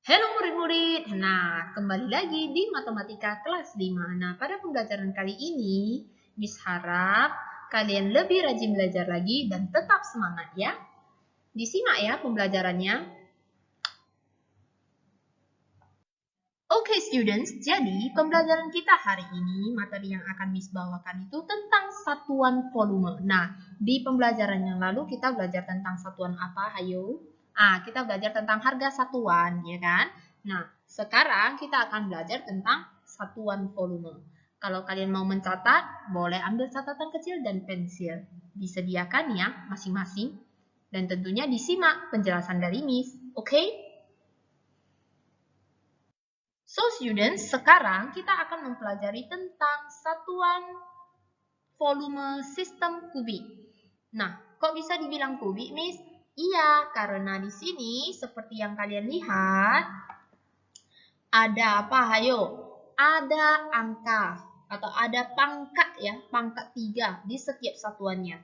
Halo murid-murid, kembali lagi di Matematika kelas 5. Pada pembelajaran kali ini, Miss harap kalian lebih rajin belajar lagi dan tetap semangat ya. Disimak ya pembelajarannya. Oke students, jadi pembelajaran kita hari ini, materi yang akan Miss bawakan itu tentang satuan volume. Di pembelajaran yang lalu kita belajar tentang satuan apa, hayo? Kita belajar tentang harga satuan, ya kan? Sekarang kita akan belajar tentang satuan volume. Kalau kalian mau mencatat, boleh ambil catatan kecil dan pensil. Disediakan ya masing-masing. Dan tentunya disimak penjelasan dari Miss, oke? So students, sekarang kita akan mempelajari tentang satuan volume sistem kubik. Kok bisa dibilang kubik, Miss? Iya, karena di sini seperti yang kalian lihat, ada apa? Hayo, ada angka atau ada pangkat ya, pangkat 3 di setiap satuannya.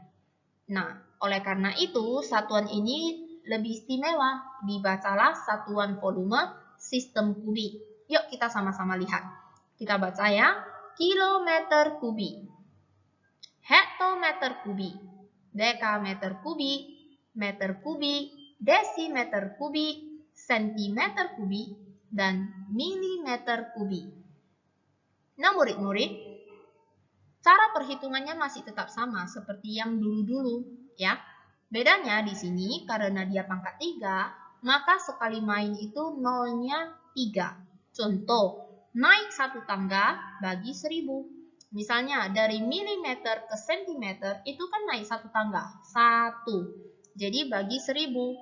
Oleh karena itu satuan ini lebih istimewa. Dibacalah satuan volume sistem kubik. Yuk kita sama-sama lihat. Kita baca ya. Kilometer kubik, hektometer kubik, dekameter kubik, meter kubik, desimeter kubik, sentimeter kubik, dan milimeter kubik. Murid-murid, cara perhitungannya masih tetap sama seperti yang dulu-dulu ya. Bedanya di sini karena dia pangkat 3, maka sekali main itu nolnya 3. Contoh, naik satu tangga bagi 1000. Misalnya dari milimeter ke sentimeter itu kan naik satu tangga, 1. Jadi bagi 1000,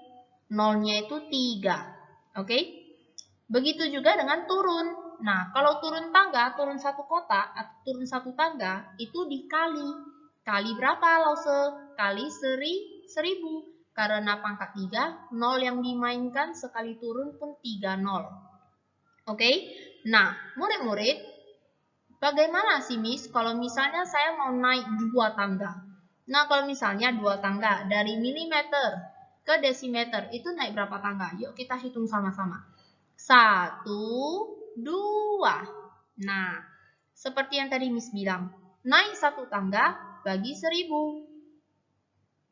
nolnya itu 3. Oke? Begitu juga dengan turun. Kalau turun tangga, turun satu kotak, atau turun satu tangga, itu dikali. Kali berapa, Lause? Kali 1000. Karena pangkat 3, 0 yang dimainkan sekali turun pun 3 nol. Oke? Murid-murid, bagaimana sih, Miss, kalau misalnya saya mau naik 2 tangga? Kalau misalnya 2 tangga, dari milimeter ke desimeter, itu naik berapa tangga? Yuk kita hitung sama-sama. 1, 2. Seperti yang tadi Miss bilang, naik satu tangga bagi 1000.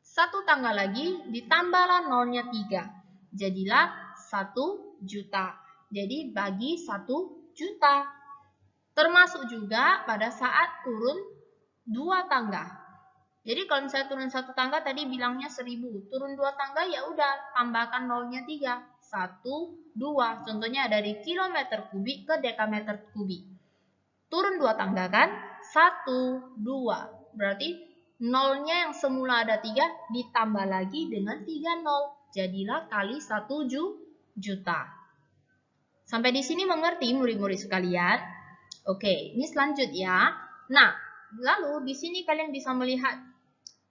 Satu tangga lagi ditambahlah nolnya 3. Jadilah 1 juta. Jadi bagi 1 juta. Termasuk juga pada saat turun 2 tangga. Jadi kalau misalnya turun satu tangga tadi bilangnya 1000. Turun 2 tangga ya udah tambahkan nolnya 3. 1, 2. Contohnya dari kilometer kubik ke dekameter kubik. Turun 2 tangga kan? 1, 2. Berarti nolnya yang semula ada 3 ditambah lagi dengan 3 nol. Jadilah kali 1 juta. Sampai di sini mengerti murid-murid sekalian? Oke, Miss lanjut ya. Lalu di sini kalian bisa melihat,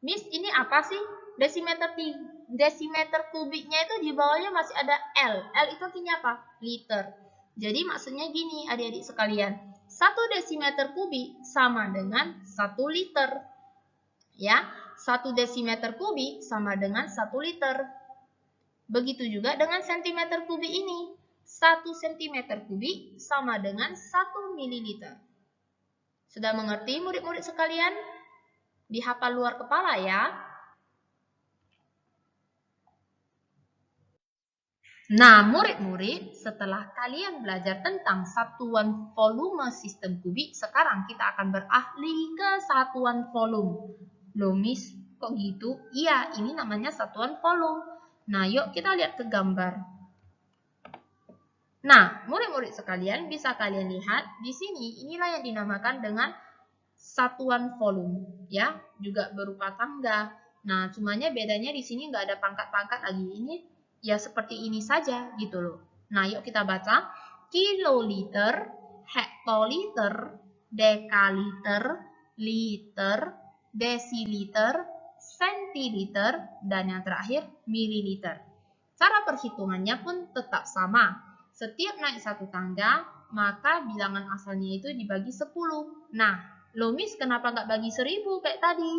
Miss ini apa sih? Desimeter kubiknya itu di bawahnya masih ada L. L itu artinya apa? Liter. Jadi maksudnya gini adik-adik sekalian. 1 desimeter kubik sama dengan 1 liter. Ya, 1 desimeter kubik sama dengan 1 liter. Begitu juga dengan sentimeter kubik ini. 1 sentimeter kubik sama dengan 1 mililiter. Sudah mengerti murid-murid sekalian? Dihafal luar kepala ya. Murid-murid, setelah kalian belajar tentang satuan volume sistem kubik, sekarang kita akan beralih ke satuan volume. Loh, Miss, kok gitu? Iya, ini namanya satuan volume. Yuk kita lihat ke gambar. Murid-murid sekalian, bisa kalian lihat di sini, inilah yang dinamakan dengan satuan volume, ya, juga berupa tangga. Cumanya bedanya di sini nggak ada pangkat-pangkat lagi. Ini ya seperti ini saja gitu loh. Yuk kita baca. Kiloliter, hektoliter, dekaliter, liter, desiliter, sentiliter, dan yang terakhir mililiter. Cara perhitungannya pun tetap sama. Setiap naik satu tangga, maka bilangan asalnya itu dibagi 10. Loh Miss, kenapa nggak bagi 1000 kayak tadi?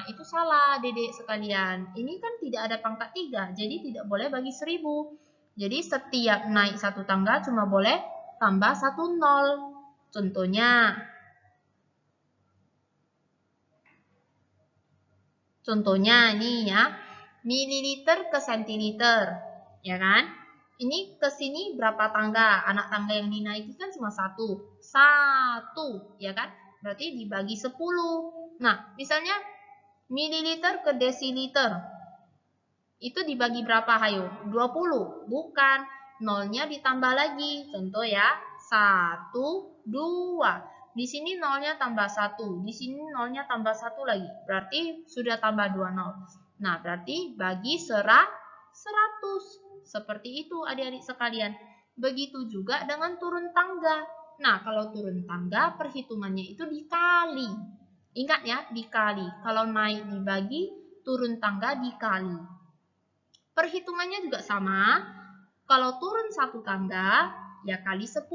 Itu salah, dedek sekalian. Ini kan tidak ada pangkat 3, jadi tidak boleh bagi 1000. Jadi setiap naik satu tangga cuma boleh tambah 1 nol. Contohnya nih ya, mililiter ke sentiliter, ya kan? Ini ke sini berapa tangga? Anak tangga yang dinaiki kan cuma satu, ya kan? Berarti dibagi 10. Nah, misalnya mililiter ke desiliter, itu dibagi berapa, hayo? 20. Bukan, nolnya ditambah lagi. Contoh ya, 1, 2. Di sini nolnya tambah 1, di sini nolnya tambah 1 lagi. Berarti sudah tambah 2 nol. Nah, berarti bagi 100. Seperti itu adik-adik sekalian. Begitu juga dengan turun tangga. Nah, kalau turun tangga perhitungannya itu dikali. Ingat ya, dikali. Kalau naik dibagi, turun tangga dikali. Perhitungannya juga sama. Kalau turun satu tangga, ya kali 10.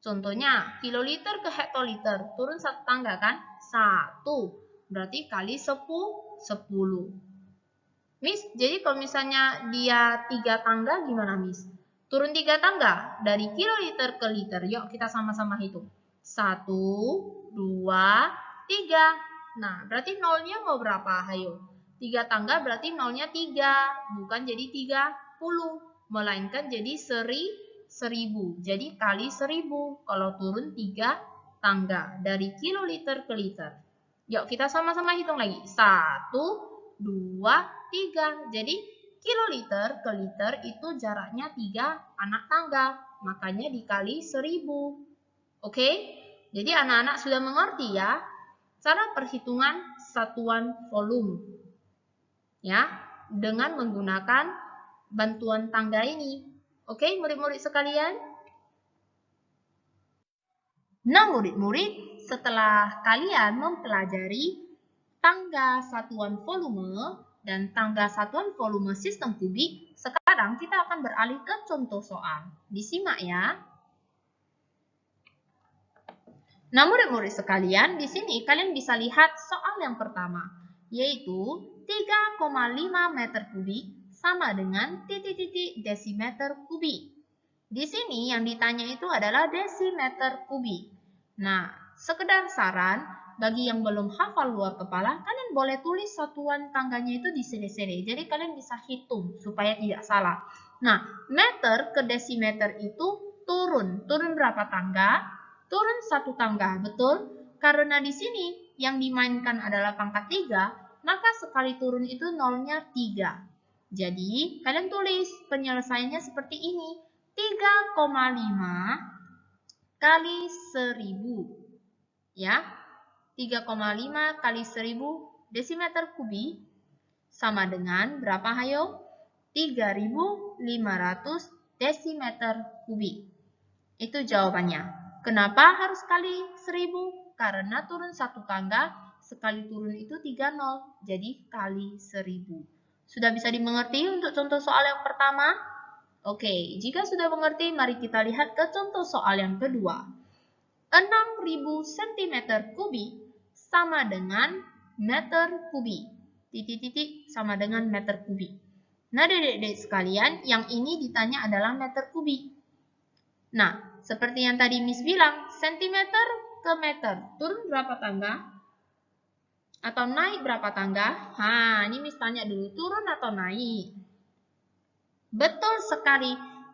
Contohnya, kiloliter ke hektoliter, turun satu tangga kan? 1. Berarti kali 10. Miss, jadi kalau misalnya dia 3 tangga gimana, Miss? Turun 3 tangga, dari kiloliter ke liter. Yuk kita sama-sama hitung. 1, 2, 3. Nah, berarti nolnya mau berapa? Hayo. 3 tangga berarti nolnya 3. Bukan jadi 30. Melainkan jadi 1000. Jadi kali 1000 kalau turun 3 tangga dari kiloliter ke liter. Yuk kita sama-sama hitung lagi. 1, 2, 3. Jadi kiloliter ke liter itu jaraknya 3 anak tangga. Makanya dikali 1000. Oke? Jadi anak-anak sudah mengerti ya cara perhitungan satuan volume. Ya, dengan menggunakan bantuan tangga ini. Oke, murid-murid sekalian? Nah, murid-murid, setelah kalian mempelajari tangga satuan volume dan tangga satuan volume sistem kubik, sekarang kita akan beralih ke contoh soal. Disimak ya. Nah, murid-murid sekalian, di sini kalian bisa lihat soal yang pertama, yaitu 3,5 meter kubik sama dengan titik-titik desimeter kubik. Di sini yang ditanya itu adalah desimeter kubik. Nah, sekedar saran, bagi yang belum hafal luar kepala, kalian boleh tulis satuan tangganya itu di sini. Jadi kalian bisa hitung supaya tidak salah. Nah, meter ke desimeter itu turun. Turun berapa tangga? Turun 1 tangga, betul? Karena di sini yang dimainkan adalah pangkat 3, maka sekali turun itu nolnya 3. Jadi, kalian tulis penyelesaiannya seperti ini. 3,5 kali 1000. Ya, 3,5 kali 1000 desimeter kubik sama dengan berapa, hayo? 3500 desimeter kubik. Itu jawabannya. Kenapa harus kali 1000? Karena turun 1 tangga, sekali turun itu 3 nol. Jadi kali 1000. Sudah bisa dimengerti untuk contoh soal yang pertama? Oke, jika sudah mengerti, mari kita lihat ke contoh soal yang kedua. 6000 cm kubik sama dengan meter kubik. Titik-titik sama dengan meter kubik. Nah, adik-adik sekalian, yang ini ditanya adalah meter kubik. Nah, seperti yang tadi Miss bilang, sentimeter ke meter. Turun berapa tangga? Atau naik berapa tangga? Nah, ini Miss tanya dulu, turun atau naik? Betul sekali,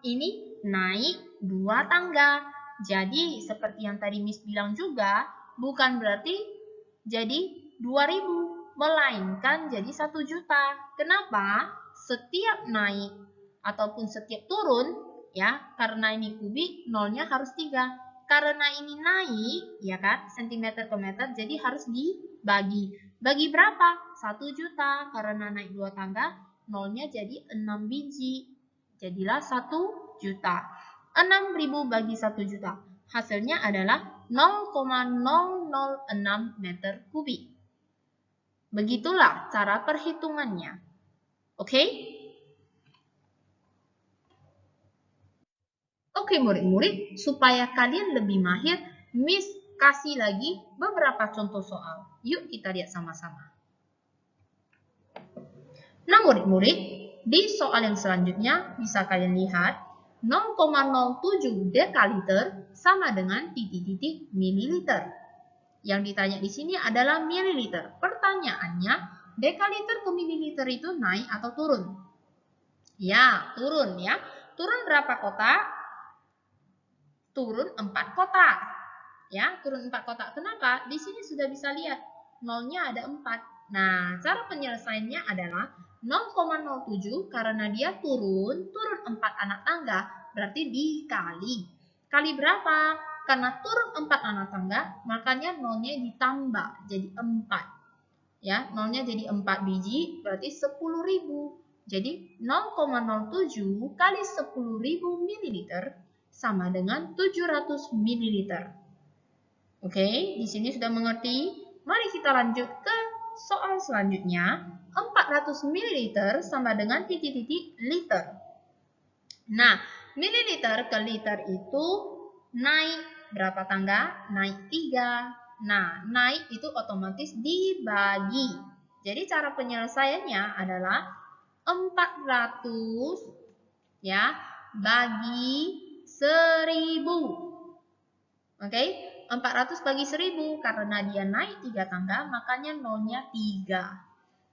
ini naik 2 tangga. Jadi, seperti yang tadi Miss bilang juga, bukan berarti jadi 2000, melainkan jadi 1 juta. Kenapa? Setiap naik ataupun setiap turun, ya, karena ini kubik, nolnya harus 3. Karena ini naik, ya kan, sentimeter ke meter, jadi harus dibagi. Bagi berapa? 1 juta, karena naik 2 tangga, nolnya jadi 6 biji. Jadilah 1 juta. 6.000 bagi 1 juta. Hasilnya adalah 0,006 meter kubik. Begitulah cara perhitungannya. Oke? Oke murid-murid, supaya kalian lebih mahir, Miss kasih lagi beberapa contoh soal. Yuk kita lihat sama-sama. Nah murid-murid, Di soal yang selanjutnya bisa kalian lihat 0,07 dekaliter sama dengan titik-titik mililiter. Yang ditanya di sini adalah mililiter. Pertanyaannya, dekaliter ke mililiter itu naik atau turun? Ya, turun ya. Turun berapa kotak? Turun 4 kotak. Ya, turun 4 kotak. Kenapa? Di sini sudah bisa lihat nolnya ada 4. Nah, cara penyelesaiannya adalah 0,07 karena dia turun 4 anak tangga, berarti dikali. Kali berapa? Karena turun 4 anak tangga, makanya nolnya ditambah jadi 4. Ya, nolnya jadi 4 biji, berarti 10.000. Jadi 0,07 kali 10.000 ml sama dengan 700 ml. Oke, di sini sudah mengerti. Mari kita lanjut ke soal selanjutnya. 400 ml sama dengan titik-titik liter. Nah, mililiter ke liter itu naik berapa tangga? Naik 3. Nah, naik itu otomatis dibagi. Jadi cara penyelesaiannya adalah 400 ya bagi 1000. Oke, 400 bagi 1000 karena dia naik 3 tangga makanya nolnya 3.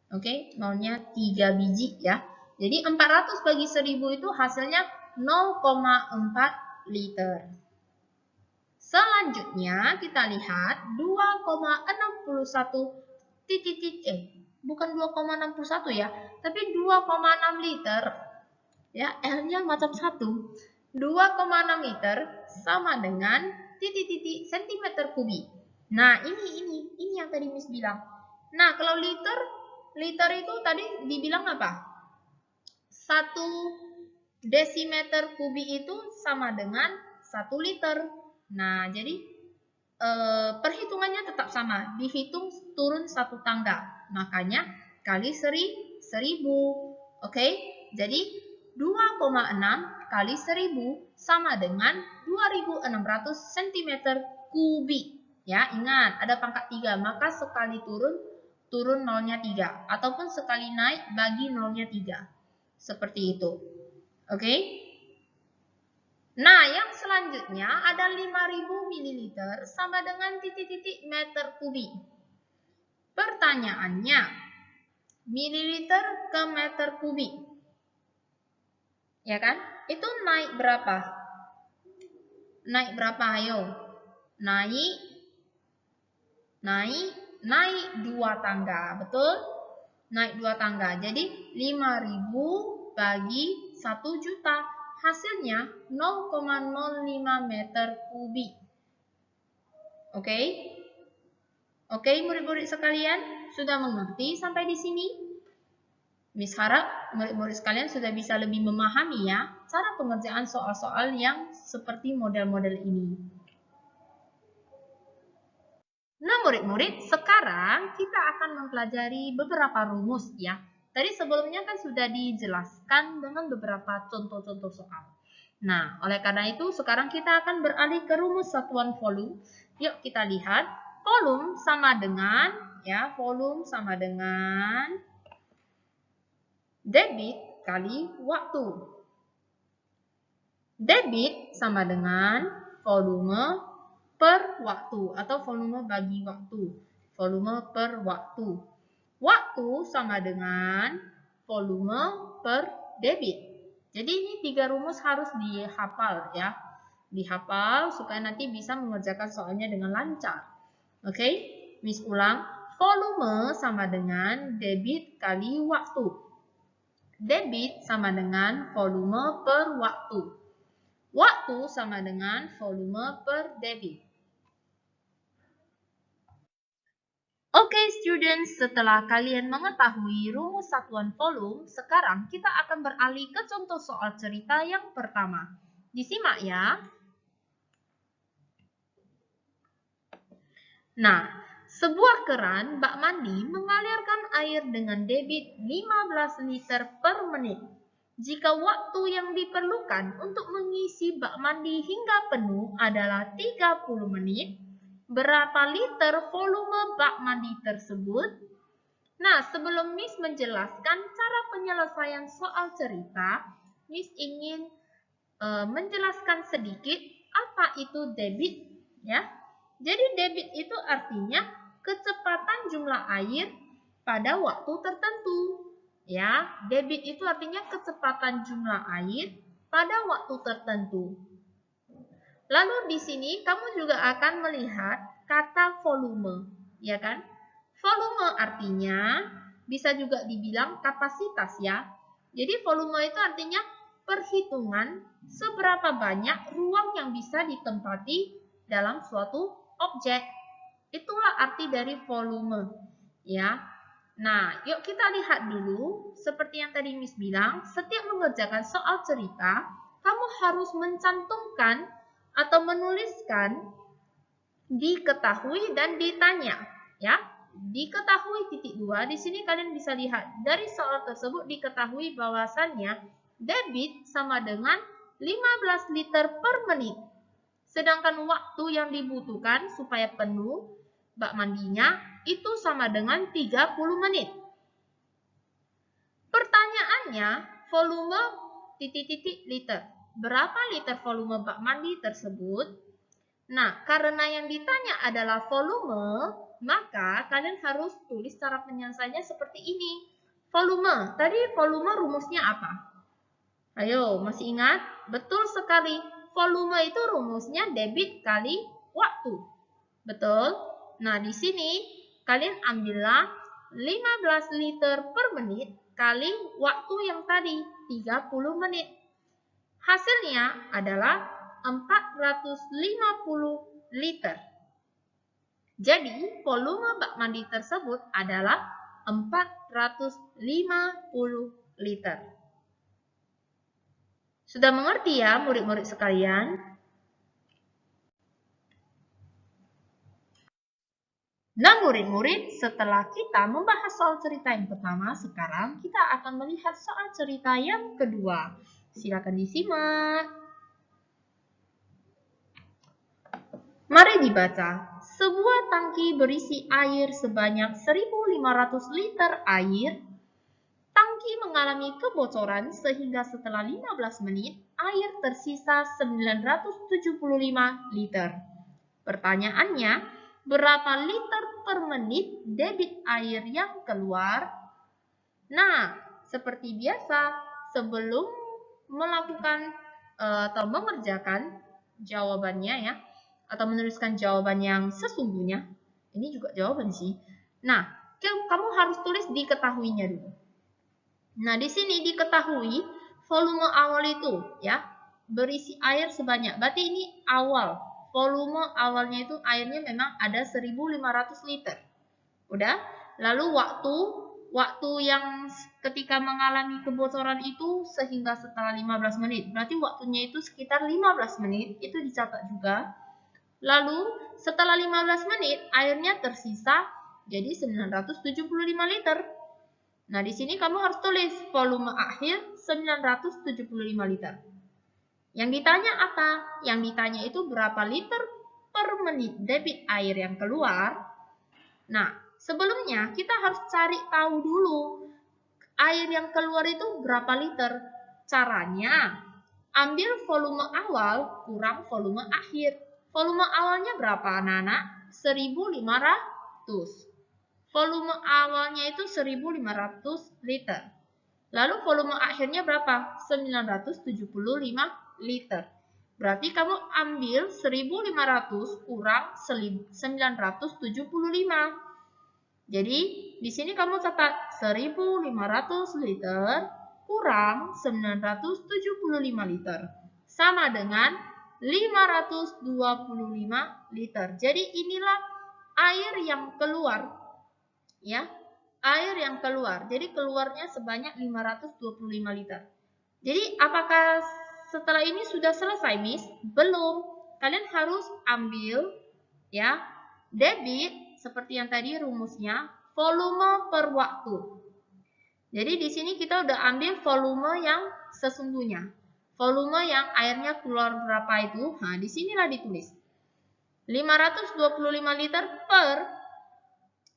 Oke, nolnya 3 biji ya. Jadi 400 bagi 1000 itu hasilnya 0,4 liter. Selanjutnya kita lihat 2,61 bukan 2,61 ya, tapi 2,6 liter. Ya, L-nya macam 1. 2,6 liter sama dengan titik-titik centimeter kubik. Nah, ini yang tadi Miss bilang. Nah, kalau liter itu tadi dibilang apa? 1 desimeter kubik itu sama dengan 1 liter. Nah, jadi perhitungannya tetap sama. Dihitung turun 1 tangga. Makanya kali 1000. Oke, jadi 2,6 kali 1000 sama dengan 2600 cm kubik. Ya, ingat ada pangkat 3, maka sekali turun nolnya 3 ataupun sekali naik bagi nolnya 3. Seperti itu. Oke? Nah, yang selanjutnya ada 5000 ml sama dengan titik-titik meter kubik. Pertanyaannya, mililiter ke meter kubik. Ya kan? Itu naik berapa? Naik berapa? Ayo. Naik 2 tangga. Betul? Naik 2 tangga. Jadi 5000 bagi 1 juta. Hasilnya 0,05 meter kubik. Oke? Oke, murid-murid sekalian, sudah mengerti sampai di sini? Miss harap murid-murid sekalian sudah bisa lebih memahami ya cara pengerjaan soal-soal yang seperti model-model ini. Nah, murid-murid, sekarang kita akan mempelajari beberapa rumus ya. Tadi sebelumnya kan sudah dijelaskan dengan beberapa contoh-contoh soal. Nah, oleh karena itu sekarang kita akan beralih ke rumus satuan volume. Yuk kita lihat, volume sama dengan debit kali waktu. Debit sama dengan volume per waktu atau volume bagi waktu. Volume per waktu. Waktu sama dengan volume per debit. Jadi ini 3 rumus harus dihafal ya. Dihafal supaya nanti bisa mengerjakan soalnya dengan lancar. Oke? Miss ulang. Volume sama dengan debit kali waktu. Debit sama dengan volume per waktu. Waktu sama dengan volume per debit. Oke, students, setelah kalian mengetahui rumus satuan volume, sekarang kita akan beralih ke contoh soal cerita yang pertama. Disimak ya. Nah, sebuah keran bak mandi mengalirkan air dengan debit 15 liter per menit. Jika waktu yang diperlukan untuk mengisi bak mandi hingga penuh adalah 30 menit, berapa liter volume bak mandi tersebut? Nah, sebelum Miss menjelaskan cara penyelesaian soal cerita, Miss ingin menjelaskan sedikit apa itu debit, ya. Jadi debit itu artinya kecepatan jumlah air pada waktu tertentu, ya. Debit itu artinya kecepatan jumlah air pada waktu tertentu. Lalu di sini kamu juga akan melihat kata volume, ya kan? Volume artinya bisa juga dibilang kapasitas ya. Jadi volume itu artinya perhitungan seberapa banyak ruang yang bisa ditempati dalam suatu objek. Itulah arti dari volume, ya. Nah, yuk kita lihat dulu. Seperti yang tadi Miss bilang, setiap mengerjakan soal cerita, kamu harus mencantumkan atau menuliskan diketahui dan ditanya, ya. Diketahui titik 2, di sini kalian bisa lihat dari soal tersebut diketahui bahwasannya debit sama dengan 15 liter per menit. Sedangkan waktu yang dibutuhkan supaya penuh bak mandinya itu sama dengan 30 menit. Pertanyaannya, volume titik-titik liter. Berapa liter volume bak mandi tersebut? Nah, karena yang ditanya adalah volume, maka kalian harus tulis cara penyelesaiannya seperti ini. Volume, tadi volume rumusnya apa? Ayo, masih ingat? Betul sekali. Volume itu rumusnya debit kali waktu. Betul? Nah, di sini kalian ambillah 15 liter per menit kali waktu yang tadi, 30 menit. Hasilnya adalah 450 liter. Jadi, volume bak mandi tersebut adalah 450 liter. Sudah mengerti ya murid-murid sekalian? Nah murid-murid, setelah kita membahas soal cerita yang pertama, sekarang kita akan melihat soal cerita yang kedua. Silakan disimak. Mari dibaca. Sebuah tangki berisi air sebanyak 1.500 liter air. Tangki mengalami kebocoran sehingga setelah 15 menit, air tersisa 975 liter. Pertanyaannya, berapa liter per menit debit air yang keluar? Nah, seperti biasa, sebelum melakukan atau mengerjakan jawabannya ya, atau menuliskan jawaban yang sesungguhnya, ini juga jawaban sih. Nah, kamu harus tulis diketahuinya dulu. Nah, di sini diketahui volume awal itu ya, berisi air sebanyak. Berarti ini awal. Volume awalnya itu airnya memang ada 1.500 liter. Udah? Lalu waktu yang ketika mengalami kebocoran itu sehingga setelah 15 menit. Berarti waktunya itu sekitar 15 menit, itu dicatat juga. Lalu setelah 15 menit airnya tersisa jadi 975 liter. Nah, di sini kamu harus tulis volume akhir 975 liter. Yang ditanya apa? Yang ditanya itu berapa liter per menit debit air yang keluar. Nah, sebelumnya kita harus cari tahu dulu air yang keluar itu berapa liter. Caranya, ambil volume awal kurang volume akhir. Volume awalnya berapa, anak-anak? 1.500. Volume awalnya itu 1.500 liter. Lalu volume akhirnya berapa? 975 liter. Berarti kamu ambil 1.500 kurang 975. Jadi di sini kamu catat 1.500 liter kurang 975 liter. Sama dengan 525 liter. Jadi inilah air yang keluar. Ya, air yang keluar. Jadi keluarnya sebanyak 525 liter. Jadi apakah setelah ini sudah selesai, Miss? Belum. Kalian harus ambil ya, debit seperti yang tadi rumusnya, volume per waktu. Jadi di sini kita udah ambil volume yang sesungguhnya. Volume yang airnya keluar berapa itu? Nah, di sinilah ditulis. 525 liter per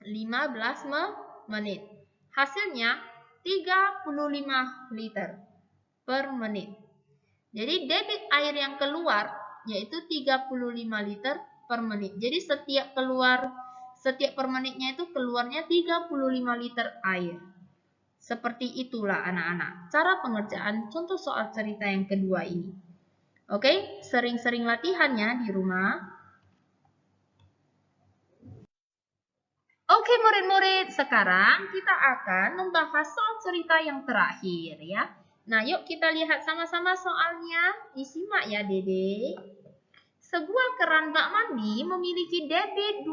15 menit. Hasilnya 35 liter per menit. Jadi debit air yang keluar yaitu 35 liter per menit. Jadi setiap per menitnya itu keluarnya 35 liter air. Seperti itulah anak-anak cara pengerjaan contoh soal cerita yang kedua ini. Oke, sering-sering latihannya di rumah. Oke murid-murid, sekarang kita akan membahas soal cerita yang terakhir ya. Nah, yuk kita lihat sama-sama soalnya. Disimak ya, Dede. Sebuah keran bak mandi memiliki debit 12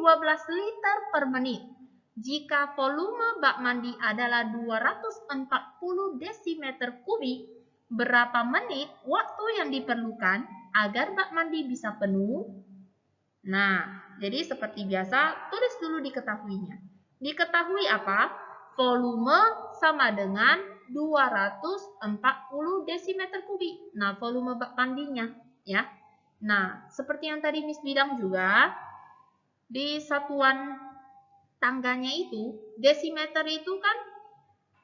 liter per menit. Jika volume bak mandi adalah 240 desimeter kubik, berapa menit waktu yang diperlukan agar bak mandi bisa penuh? Nah, jadi seperti biasa, tulis dulu diketahuinya. Diketahui apa? Volume sama dengan 240 desimeter kubik. Nah, volume bak mandinya ya. Nah, seperti yang tadi Miss bilang juga, di satuan tangganya itu, desimeter itu kan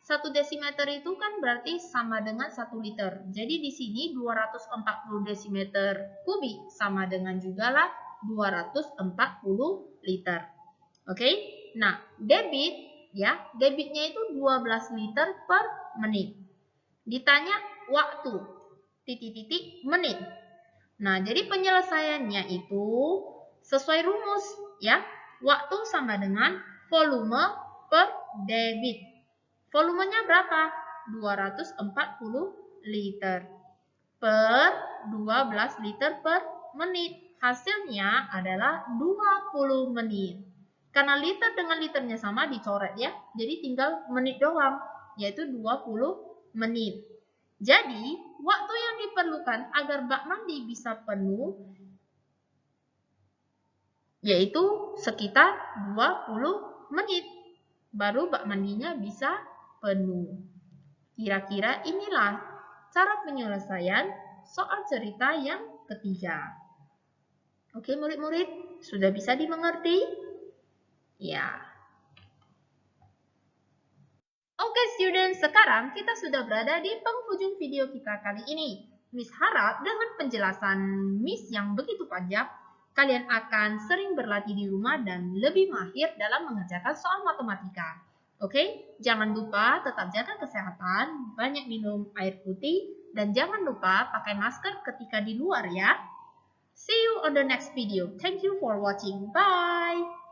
1 desimeter itu kan berarti sama dengan 1 liter. Jadi di sini 240 desimeter kubik sama dengan juga lah 240 liter. Oke? Nah, debit ya, debitnya itu 12 liter per menit. Ditanya waktu titik-titik menit. Nah, jadi penyelesaiannya itu sesuai rumus ya. Waktu sama dengan volume per debit. Volumenya berapa? 240 liter per 12 liter per menit. Hasilnya adalah 20 menit. Karena liter dengan liternya sama dicoret ya. Jadi tinggal menit doang, yaitu 20 menit. Jadi, waktu yang diperlukan agar bak mandi bisa penuh yaitu sekitar 20 menit. Baru bak mandinya bisa penuh. Kira-kira inilah cara penyelesaian soal cerita yang ketiga. Oke murid-murid, sudah bisa dimengerti? Ya. Oke student, sekarang kita sudah berada di penghujung video kita kali ini. Miss harap dengan penjelasan Miss yang begitu panjang, kalian akan sering berlatih di rumah dan lebih mahir dalam mengerjakan soal matematika. Oke, jangan lupa tetap jaga kesehatan, banyak minum air putih, dan jangan lupa pakai masker ketika di luar ya. See you on the next video. Thank you for watching. Bye!